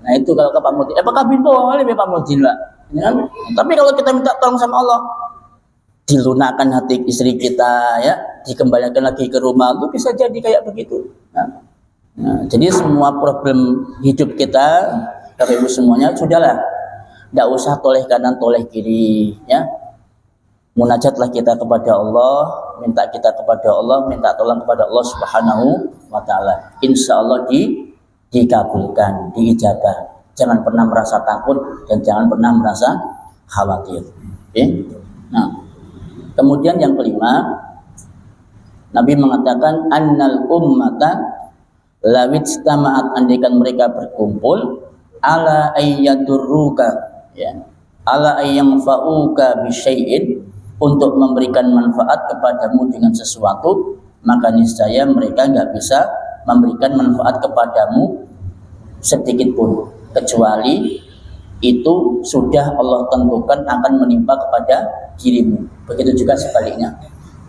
Nah itu kalau ke Pak Mudin, apakah boleh Pak Mudin Pak? Ya, tapi kalau kita minta tolong sama Allah, dilunakkan hati istri kita, ya, dikembalikan lagi ke rumah, itu bisa jadi kayak begitu. Nah, jadi semua problem hidup kita, Bapak Ibu semuanya, sudahlah, tidak usah toleh kanan toleh kiri, ya. Munajatlah kita kepada Allah, minta kita kepada Allah, minta tolong kepada Allah Subhanahu wa Ta'ala. Insya Allah dikabulkan, diijabah. Jangan pernah merasa takut dan jangan pernah merasa khawatir. Okay? Nah, kemudian yang kelima, Nabi mengatakan annal ummata lawitstama'at, andaikan mereka berkumpul ala ayyadurruka, ya, ala ayyanfa'uka bisyai'in, untuk memberikan manfaat kepadamu dengan sesuatu, maka niscaya mereka nggak bisa memberikan manfaat kepadamu sedikit pun, kecuali itu sudah Allah tentukan akan menimpa kepada dirimu. Begitu juga sebaliknya.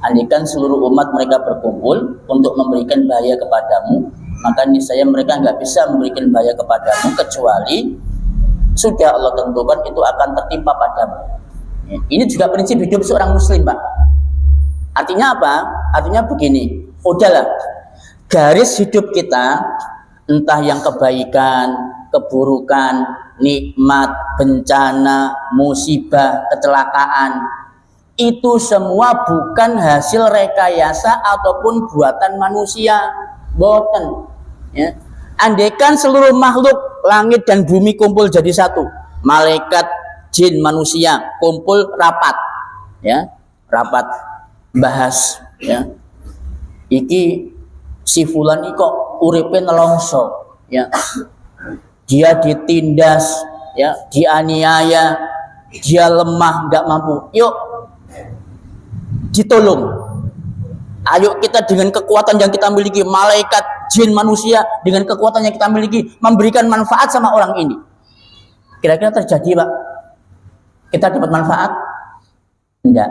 Andaikan seluruh umat mereka berkumpul untuk memberikan bahaya kepadamu, maka niscaya mereka nggak bisa memberikan bahaya kepadamu kecuali sudah Allah tentukan itu akan tertimpa padamu. Ini juga prinsip hidup seorang muslim, Pak. Artinya apa? Artinya begini, udahlah, garis hidup kita, entah yang kebaikan, keburukan, nikmat, bencana, musibah, kecelakaan, itu semua bukan hasil rekayasa ataupun buatan manusia, boten. Ya. Andaikan seluruh makhluk langit dan bumi kumpul jadi satu, malaikat, jin, manusia kumpul rapat, ya, rapat bahas, ya, iki si fulan iki kok uripe nelongso, ya, dia ditindas, ya dianiaya, dia lemah, nggak mampu. Yuk ditolong. Ayo kita dengan kekuatan yang kita miliki, malaikat, jin, manusia, dengan kekuatan yang kita miliki, memberikan manfaat sama orang ini. Kira-kira terjadi, Pak? Kita dapat manfaat? Enggak.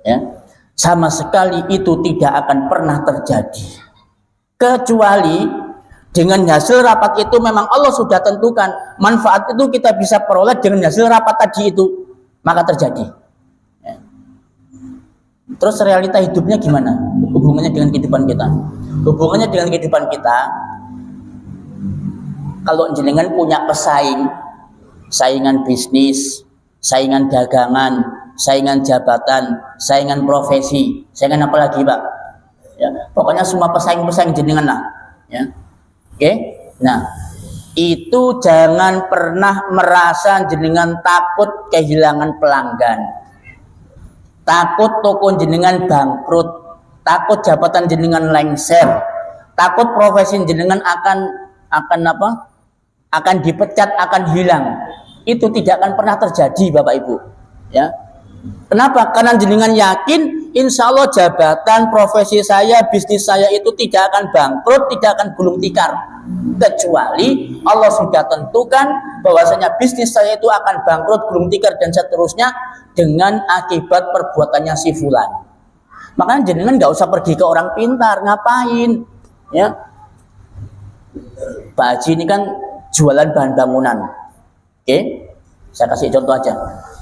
Ya. Sama sekali itu tidak akan pernah terjadi. Kecuali dengan hasil rapat itu memang Allah sudah tentukan manfaat itu kita bisa peroleh dengan hasil rapat tadi itu, maka terjadi. Ya. Terus realita hidupnya gimana? Hubungannya dengan kehidupan kita. Hubungannya dengan kehidupan kita, kalau jenengan punya pesaing, saingan bisnis, saingan dagangan, saingan jabatan, saingan profesi, saingan apa lagi, Pak? Ya, pokoknya semua pesaing-pesaing jenengan lah. Ya. Oke, nah itu jangan pernah merasa jenengan takut kehilangan pelanggan, takut toko jenengan bangkrut, takut jabatan jenengan lengser, takut profesi jenengan akan dipecat, akan hilang. Itu tidak akan pernah terjadi, Bapak Ibu. Ya, kenapa? Karena jenengan yakin, insya Allah jabatan, profesi saya, bisnis saya itu tidak akan bangkrut, tidak akan gulung tikar. Kecuali Allah sudah tentukan bahwasanya bisnis saya itu akan bangkrut, gulung tikar dan seterusnya dengan akibat perbuatannya si fulan. Makanya jenengan nggak usah pergi ke orang pintar, ngapain? Ya, Pak Haji ini kan jualan bahan bangunan. Oke, saya kasih contoh aja.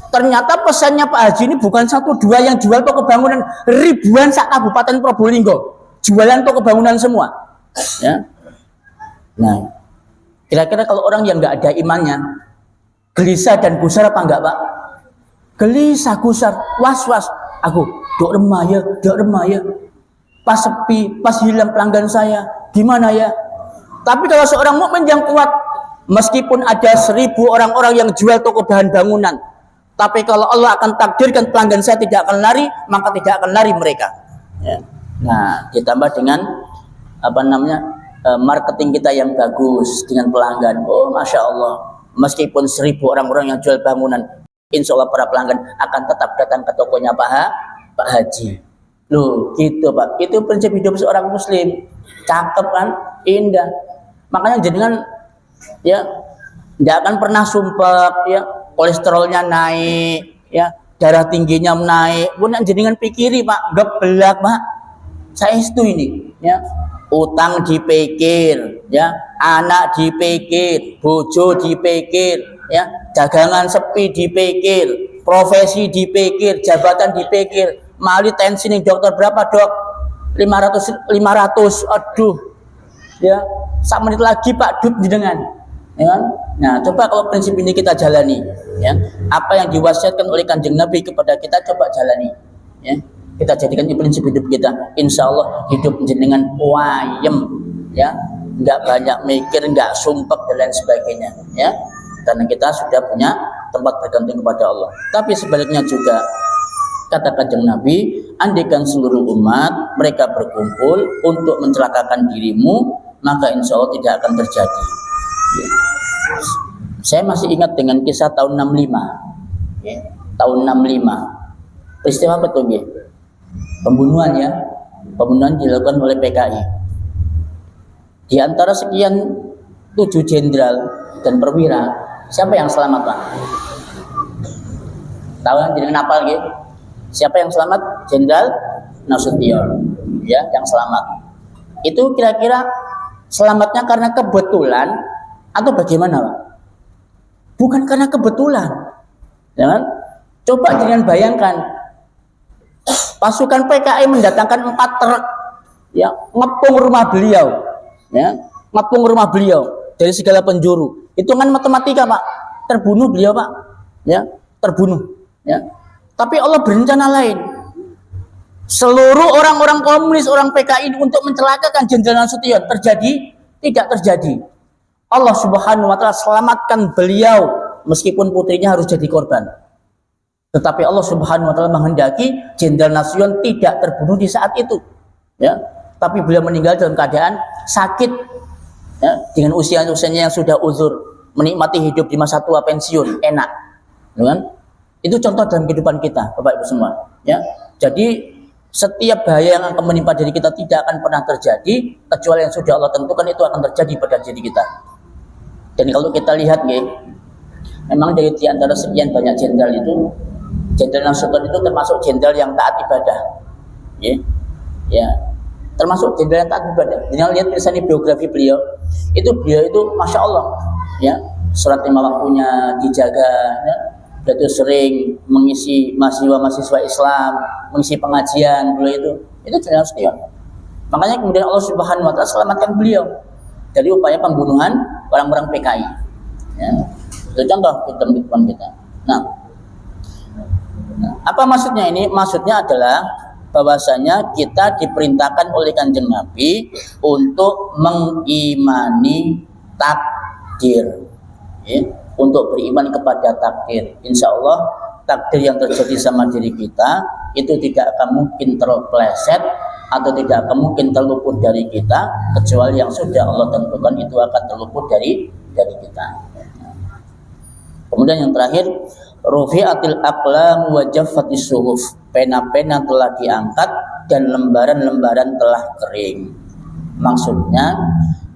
Ternyata pesannya Pak Haji ini bukan 1-2 yang jual toko bangunan, ribuan sak Kabupaten Probolinggo jualan toko bangunan semua. Ya. Nah, kira-kira kalau orang yang nggak ada imannya, gelisah dan gusar apa enggak, Pak? Gelisah, gusar, was-was. Aku dok remaya. Pas sepi, pas hilang pelanggan saya, gimana ya? Tapi kalau seorang mukmin yang kuat, meskipun ada 1000 orang-orang yang jual toko bahan bangunan, tapi kalau Allah akan takdirkan pelanggan saya tidak akan lari, maka tidak akan lari mereka. Ya. Nah, ditambah dengan marketing kita yang bagus dengan pelanggan. Oh, masya Allah. Meskipun 1000 orang-orang yang jual bangunan, insya Allah para pelanggan akan tetap datang ke tokonya Pak Haji. Loh, gitu Pak. Itu prinsip hidup seorang Muslim. Cakep kan, indah. Makanya jenengan ya tidak akan pernah sumpek, ya kolesterolnya naik, ya darah tingginya naik. Bukan jenengan pikiri Pak, geblak Pak. Saya itu ini, ya utang dipikir, ya anak dipikir, bojo dipikir, ya dagangan sepi dipikir, profesi dipikir, jabatan dipikir, mali tensi nih dokter berapa dok? 500, aduh, ya 1 menit lagi Pak dut dengan, ya kan? Nah coba kalau prinsip ini kita jalani, ya apa yang diwasiatkan oleh Kanjeng Nabi kepada kita coba jalani, ya. Kita jadikan ini prinsip hidup kita. Insya Allah hidup jenengan wayem, ya, nggak banyak mikir, nggak sumpek dan lain sebagainya, ya. Karena kita sudah punya tempat bergantung kepada Allah. Tapi sebaliknya juga kata Kanjeng Nabi, andaikan seluruh umat mereka berkumpul untuk mencelakakan dirimu, maka insya Allah tidak akan terjadi. Ya. Saya masih ingat dengan kisah tahun 65, ya. Tahun 65 peristiwa apa tuh, ya? Pembunuhan dilakukan oleh PKI. Di antara sekian 7 jenderal dan perwira, siapa yang selamat Pak? Tahu yang jenengan apal gitu? Siapa yang selamat? Jenderal Nasution, ya, yang selamat. Itu kira-kira selamatnya karena kebetulan atau bagaimana Pak? Bukan karena kebetulan, ya kan? Coba jangan bayangkan. Pasukan PKI mendatangkan 4 truk, ya, ngepung rumah beliau, ya, ngepung rumah beliau dari segala penjuru. Hitungan matematika Pak, terbunuh beliau Pak, ya, terbunuh, ya. Tapi Allah berencana lain. Seluruh orang-orang komunis, orang PKI untuk mencelakakan Jenderal Nasution terjadi? Tidak terjadi. Allah Subhanahu Wa Taala selamatkan beliau meskipun putrinya harus jadi korban. Tetapi Allah Subhanahu Wa Taala menghendaki Jenderal Nasution tidak terbunuh di saat itu, ya. Tapi beliau meninggal dalam keadaan sakit, ya, dengan usianya yang sudah uzur. menikmati hidup di masa tua pensiun enak, kan? Itu contoh dalam kehidupan kita, Bapak Ibu semua. Ya, jadi setiap bahaya yang akan menimpa diri kita tidak akan pernah terjadi kecuali yang sudah Allah tentukan itu akan terjadi pada diri kita. Dan kalau kita lihat, memang dari antara sekian banyak jenderal itu, Jenderal Sultan itu termasuk jenderal yang taat ibadah, ya, termasuk jenderal yang taat ibadah. Jangan lihat misalnya biografi beliau itu masya Allah, ya, sholat lima waktunya dijaga, ya. Beliau itu sering mengisi mahasiswa Islam, mengisi pengajian beliau itu jenderal setia. Makanya kemudian Allah Subhanahu Wa Taala selamatkan beliau dari upaya pembunuhan orang-orang PKI. Ya. Itu contoh kehidupan kita. Nah, apa maksudnya ini? Maksudnya adalah bahwasanya kita diperintahkan oleh Kanjeng Nabi untuk mengimani takdir, ya, untuk beriman kepada takdir. Insya Allah takdir yang terjadi sama diri kita itu tidak akan mungkin terpleset atau tidak akan mungkin terluput dari kita kecuali yang sudah Allah tentukan itu akan terluput dari kita. Kemudian yang terakhir, rufi'atil aqlam wa jaffatis suhuf. Pena-pena telah diangkat dan lembaran-lembaran telah kering. Maksudnya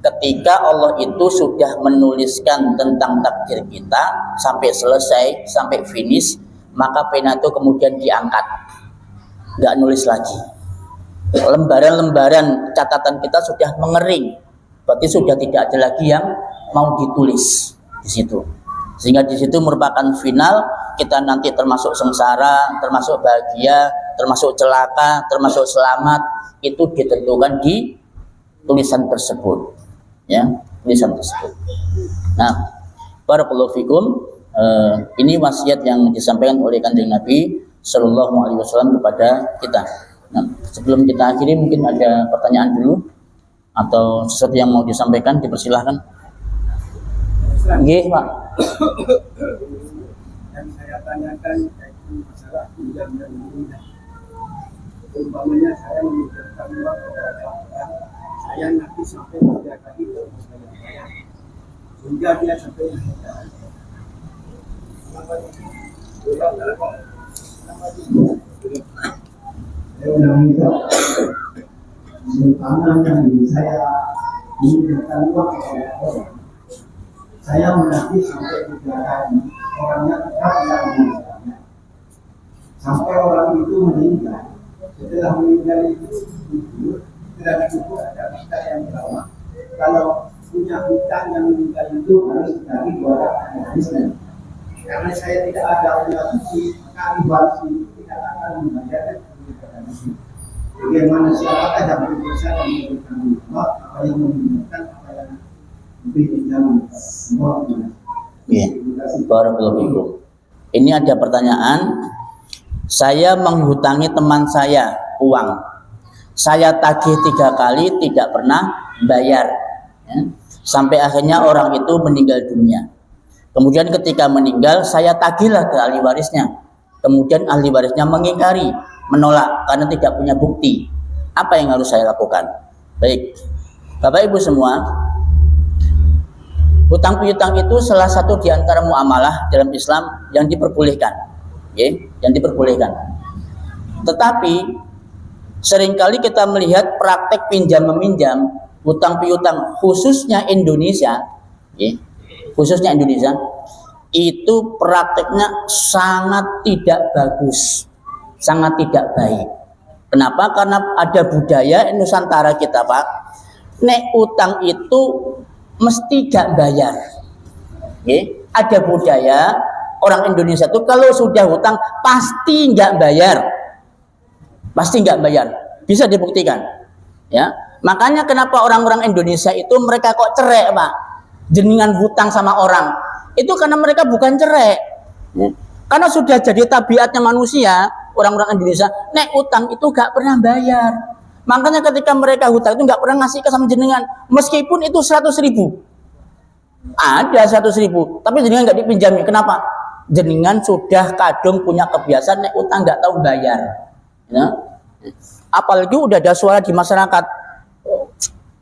ketika Allah itu sudah menuliskan tentang takdir kita sampai selesai, sampai finish, maka pena itu kemudian diangkat, nggak nulis lagi. Lembaran-lembaran catatan kita sudah mengering, berarti sudah tidak ada lagi yang mau ditulis di situ. Sehingga di situ merupakan final kita nanti termasuk sengsara, termasuk bahagia, termasuk celaka, termasuk selamat, itu ditentukan di tulisan tersebut, ya, tulisan tersebut. Nah, barakallahu fikum, ini wasiat yang disampaikan oleh Kanjeng Nabi Sallallahu Alaihi Wasallam kepada kita. Nah, sebelum kita akhiri mungkin ada pertanyaan dulu atau sesuatu yang mau disampaikan, dipersilahkan. Nggih, Pak. Yang saya tanyakan yaitu masalah pinjam dan meminjam. Umpamanya saya meminjamkan uang kepada orang, saya nanti sampai 3 kali baru saya bayar, sehingga dia sampai meninggal. Saya udah minta, umpamanya saya meminjamkan uang kepada orang, saya menanti sampai 3 hari, orangnya tetap tidak meninggalnya. Sampai orang itu meninggal. Setelah meninggal itu tidak cukup ada kita yang lama. Kalau punya hutang yang meninggal itu harus dicari 2 hari. Karena saya tidak ada obligasi, maka waris itu tidak akan membayar kepada itu. Bagaimana siapa yang berusaha dan memberikan uang, apa yang memberikan, apa yang ya, barakallahu fikum. Ini ada pertanyaan. Saya menghutangi teman saya uang. Saya tagih 3 kali tidak pernah bayar, ya. Sampai akhirnya orang itu meninggal dunia. Kemudian ketika meninggal saya tagihlah ke ahli warisnya. Kemudian ahli warisnya mengingkari, menolak karena tidak punya bukti. Apa yang harus saya lakukan? Baik, Bapak Ibu semua, hutang piutang itu salah satu di antara muamalah dalam Islam yang diperbolehkan, ya, yang diperbolehkan. Tetapi seringkali kita melihat praktek pinjam meminjam, hutang piutang khususnya Indonesia, ya, khususnya Indonesia itu prakteknya sangat tidak bagus, sangat tidak baik. Kenapa? Karena ada budaya Nusantara kita, Pak. Nek utang itu mesti gak bayar. Okay? Ada budaya orang Indonesia itu kalau sudah hutang pasti gak bayar, pasti gak bayar. Bisa dibuktikan, ya. Makanya kenapa orang-orang Indonesia itu mereka kok cerai, Pak? Jenengan hutang sama orang itu karena mereka bukan cerai, karena sudah jadi tabiatnya manusia. Orang-orang Indonesia nek utang itu gak pernah bayar. Makanya ketika mereka hutang itu gak pernah ngasih ke sama jenengan, meskipun itu 100.000. Ada 100.000, tapi jenengan nggak dipinjami. Kenapa? Jenengan sudah kadung punya kebiasaan nek utang nggak tahu bayar. Ya. Apalagi udah ada suara di masyarakat,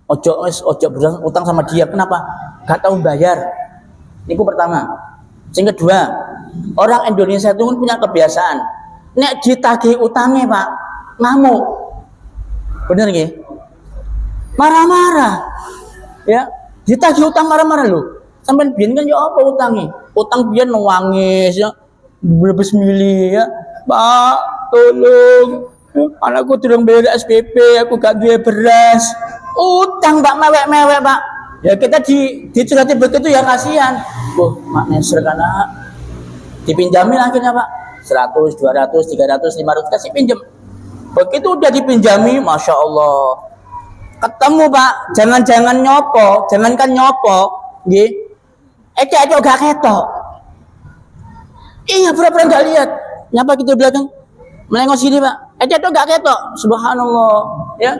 ojo utang sama dia. Kenapa? Nggak tahu bayar. Itu pertama. Yang kedua, orang Indonesia itu kan punya kebiasaan. Nek ditagih utangnya Pak, ngamuk. Bener nggih? Marah-marah. Ya, ditagih utang marah-marah lho. Sampai biyen kan ya apa utangnya? Utang biyen nangis ya. Berbes mili ya. Pak, tolong. Anakku durung bayar SPP, aku gak duwe beras. Utang Pak, mewek-mewek Pak. Ya kita dicurhati begitu ya kasihan. Mak Nesr karena dipinjamin akhirnya Pak. 100, 200, 300, 500 kasih pinjam. Begitu udah dipinjami, Masya Allah. Ketemu Pak, jangan nyopo, jangankan nyopo, nggih. Ecek gak ketok. Iya, pura-pura gak lihat. Nyapa kita belakang? Melengos sini Pak. Ecek gak ketok. Subhanallah, ya.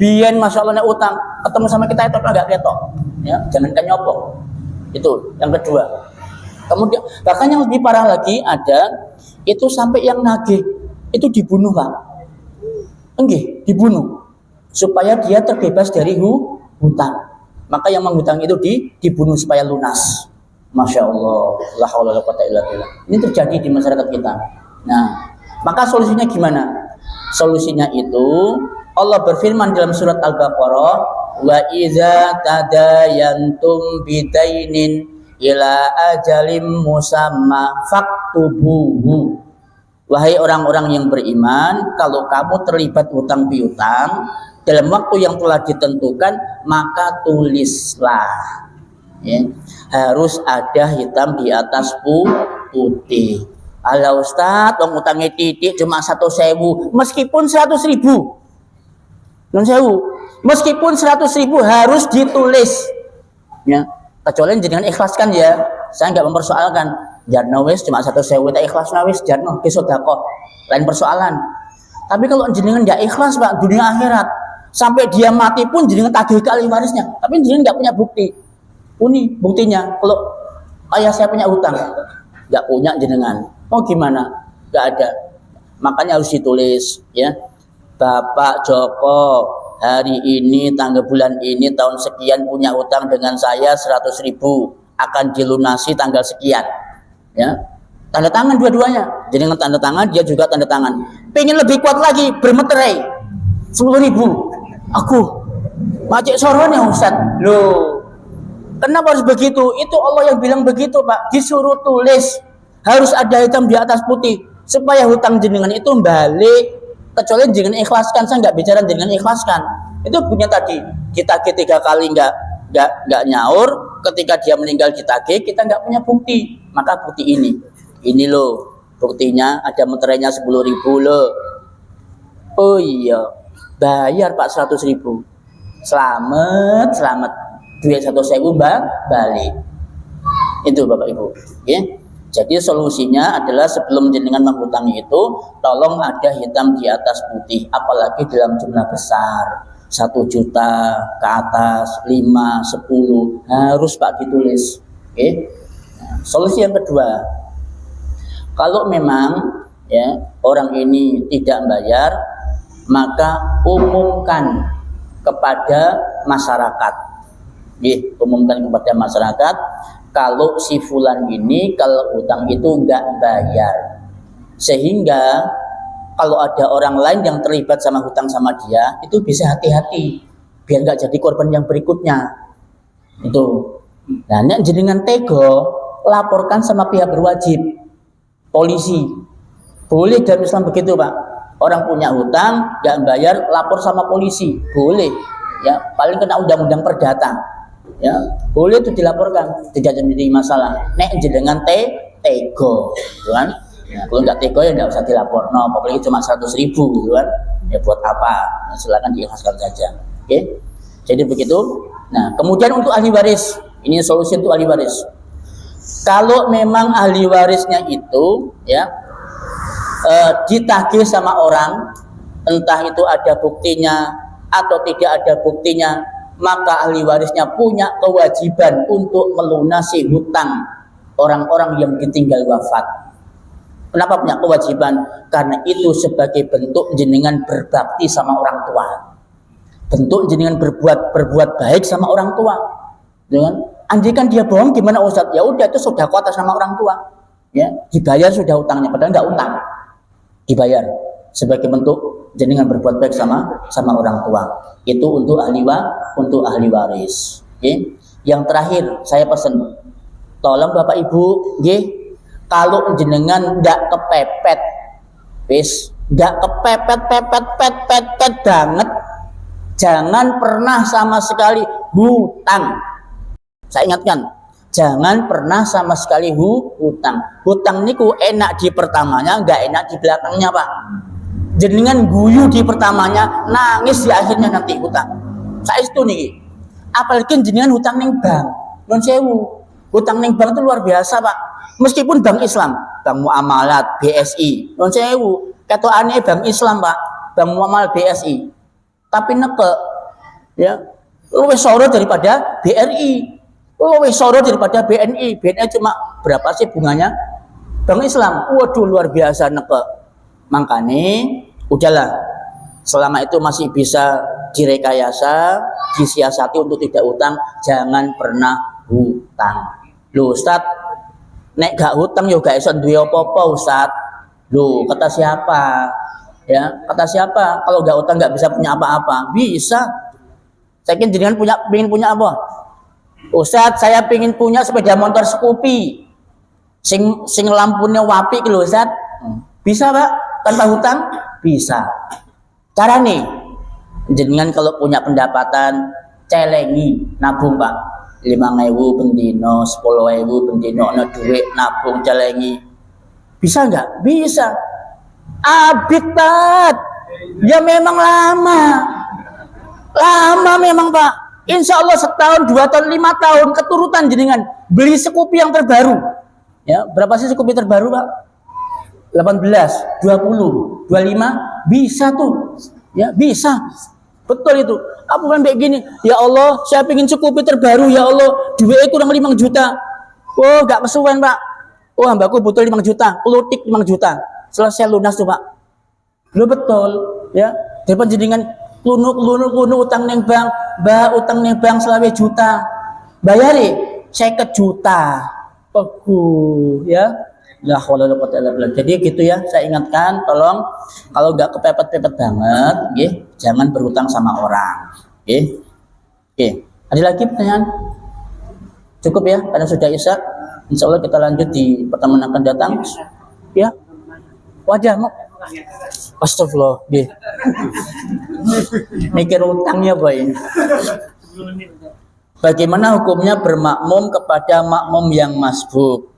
Biyen Masya Allah nek utang, ketemu sama kita itu gak ketok. Ya, jangankan nyopo. Itu yang kedua. Kemudian bahkan yang lebih parah lagi ada itu sampai yang nagih itu dibunuh Pak. Enggih, dibunuh supaya dia terbebas dari hutang. Maka yang menghutang itu dibunuh supaya lunas. Masya Allah, la haula wala quwwata illa billah. Ini terjadi di masyarakat kita. Nah, maka solusinya gimana? Solusinya itu Allah berfirman dalam surat Al-Baqarah, wa iza tadayantum bidainin ila ajalim musamma faktubuhu. Wahai orang-orang yang beriman, kalau kamu terlibat hutang piutang dalam waktu yang telah ditentukan, maka tulislah. Ya. Harus ada hitam di atas putih. Ala Ustaz, wong utangnya titik cuma 100.000, meskipun 100.000. Non sewu, meskipun 100.000 harus ditulis. Ya. Kecuali jangan ikhlaskan ya, saya nggak mempersoalkan. Jarno wis cuma 100.000 tak ikhlas wis jarno ke sedekah. Lain persoalan. Tapi kalau jenengan nggak ikhlas Pak, dunia akhirat sampai dia mati pun jenengan tagih ke ahli warisnya. Tapi jenengan nggak punya bukti. Ini buktinya kalau ayah saya punya hutang, nggak punya jenengan. Oh gimana? Nggak ada. Makanya harus ditulis ya. Bapak Joko hari ini tanggal bulan ini tahun sekian punya utang dengan saya 100.000 akan dilunasi tanggal sekian ya, tanda tangan dua-duanya. Jadi dengan tanda tangan dia juga tanda tangan. Pengen lebih kuat lagi bermeterai 10.000 aku macet sorone Ustaz loh. Kenapa harus begitu? Itu Allah yang bilang begitu Pak. Disuruh tulis, harus ada hitam di atas putih supaya hutang jenengan itu balik. Kecuali jangan ikhlaskan, saya nggak bicara dengan ikhlaskan. Itu punya tadi ditagih 3 kali nggak nyaur, ketika dia meninggal ditagih kita nggak punya bukti. Maka bukti ini loh buktinya ada meterainya 10.000 loh. Oh iya, bayar Pak 100.000. Selamat duit 100.000 balik. Itu Bapak Ibu ya. Jadi solusinya adalah sebelum jenengan menghutangi itu, tolong ada hitam di atas putih, apalagi dalam jumlah besar, 1 juta ke atas, 5, 10, harus Pak ditulis. Oke. Nah, solusi yang kedua, kalau memang ya orang ini tidak bayar, maka umumkan kepada masyarakat. Umumkan kepada masyarakat. Kalau si fulan ini kalau utang itu enggak bayar, sehingga kalau ada orang lain yang terlibat sama hutang sama dia itu bisa hati-hati biar enggak jadi korban yang berikutnya itu. Nah, nek jenengan tego laporkan sama pihak berwajib, polisi. Boleh dalam Islam begitu Pak. Orang punya hutang enggak bayar lapor sama polisi, boleh ya, paling kena undang-undang perdata. Ya, boleh itu dilaporkan, tidak jadi masalah. Nek jenengan tego, kan? Ya, kalau nggak tego ya nggak usah dilapor. No, apalagi cuma 100.000, kan? Ya buat apa? Nah, silakan diikhlaskan saja. Oke? Jadi begitu. Nah, kemudian untuk ahli waris, ini solusi untuk ahli waris. Kalau memang ahli warisnya itu, ya, ditagih sama orang, entah itu ada buktinya atau tidak ada buktinya, maka ahli warisnya punya kewajiban untuk melunasi hutang orang-orang yang ditinggal wafat. Kenapa punya kewajiban? Karena itu sebagai bentuk jenengan berbakti sama orang tua, bentuk jenengan berbuat baik sama orang tua. Dengan Andaikan dia bohong gimana Ustaz? Ya udah itu sudah atas nama orang tua. Ya, dibayar sudah utangnya padahal nggak utang. Dibayar sebagai bentuk jenengan berbuat baik sama orang tua. Itu untuk ahli waris. Okay? Yang terakhir saya pesan, tolong Bapak Ibu, kalau jenengan nggak kepepet, nggak kepepet banget, jangan pernah sama sekali hutang. Saya ingatkan, jangan pernah sama sekali hutang. Hutang niku enak di pertamanya, nggak enak di belakangnya, Pak. Jenengan guyu di pertamanya, nangis di akhirnya nanti hutang. Saya itu nih, apalagi jenengan hutang ning bank, non sewu. Hutang ning bank itu luar biasa, Pak. Meskipun bank Islam, bank muamalat, BSI, non sewu. Ketokane bank Islam, Pak, bank muamalat BSI. Tapi neke, ya, luwih soro daripada BRI. Luwih soro daripada BNI. BNI cuma berapa sih bunganya? Bank Islam, waduh luar biasa neke. Makanya udahlah, selama itu masih bisa direkayasa, disiasati untuk tidak utang, jangan pernah hutang. Loh Ustaz, nek gak hutang ya gak iso duwe apa-apa Ustaz. Loh, kata siapa? Ya, kata siapa? Kalau gak utang gak bisa punya apa-apa. Bisa. Saya kira jenengan pengen punya apa? Ustaz, saya pengen punya sepeda motor Scoopy. Sing lampunya wapi lho Ustaz. Bisa, Pak? Tanpa hutang? Bisa. Cara nih, jenengan kalau punya pendapatan celengi nabung, Pak. 5.000 bendino, 10.000 bendino, ana duit nabung celengi. Bisa nggak? Bisa. Abitat. Ya memang lama. Lama memang, Pak. Insya Allah setahun, 2 tahun, 5 tahun keturutan jenengan beli Scoopy yang terbaru. Ya, berapa sih Scoopy terbaru, Pak? 18, 20, 25, bisa tuh. Ya, bisa. Betul itu. Apa kan kayak gini? Ya Allah, saya pengen Scoopy terbaru, ya Allah. Duitnya kurang 5 juta. Oh, gak kesuwen, Pak. Oh, hambaku butuh 5 juta, pelutik 5 juta. Selesai lunas tuh, Pak. Lo betul, ya. Daripada jenengan klunu utang neng bank, utang neng bank selawe juta. Bayari 50 juta. Oh, ya. La haula wala quwwata illa billah. Jadi gitu ya, saya ingatkan, tolong kalau nggak kepepet-pepet banget, jangan berhutang sama orang. Oke. Ada lagi pertanyaan? Cukup ya, karena sudah isya. Insya Allah kita lanjut di pertemuan akan datang. Ya. Wajah mau. Astagfirullah. Mikir utangnya, Boy. Bagaimana hukumnya bermakmum kepada makmum yang masbuk?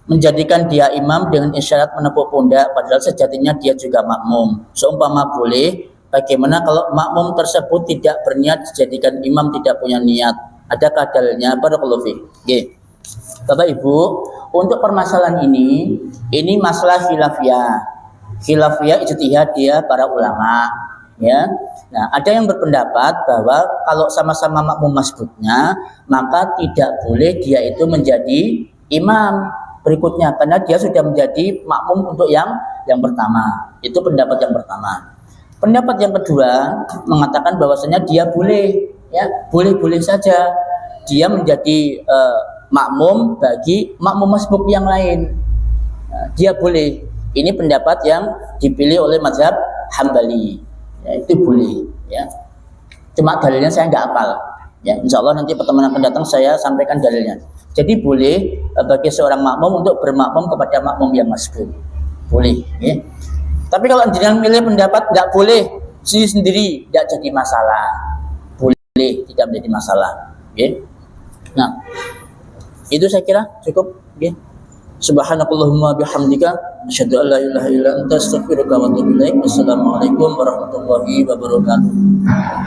Menjadikan dia imam dengan isyarat menepuk pundak, padahal sejatinya dia juga makmum. Seumpama boleh, bagaimana kalau makmum tersebut tidak berniat dijadikan imam, tidak punya niat? Adakah dalilnya? Barakallahu fiik. Bapak Ibu, untuk permasalahan ini masalah khilafiyah. Khilafiyah ijtihadiyah para ulama, ya. Nah, ada yang berpendapat bahwa kalau sama-sama makmum masbuknya, maka tidak boleh dia itu menjadi imam berikutnya karena dia sudah menjadi makmum untuk yang pertama. Itu pendapat yang pertama. Pendapat yang kedua mengatakan bahwasanya dia boleh, ya, boleh saja dia menjadi makmum bagi makmum masbuk yang lain. Nah, dia boleh. Ini pendapat yang dipilih oleh mazhab Hambali. Ya, itu boleh, ya. Cuma dalilnya saya nggak hafal. Ya, insya Allah nanti pertemuan akan datang saya sampaikan dalilnya. Jadi boleh bagi seorang makmum untuk bermakmum kepada makmum yang masbuk. Boleh, ya. Tapi kalau jenengan milih pendapat nggak boleh sendiri tidak jadi masalah. Boleh, tidak menjadi masalah. Ya. Nah, itu saya kira cukup. Ya. Subhanakallahumma bihamdika asyhadu an la ilaha illa anta astaghfiruka wa atubu ilaik. Wassalamualaikum warahmatullahi wabarakatuh.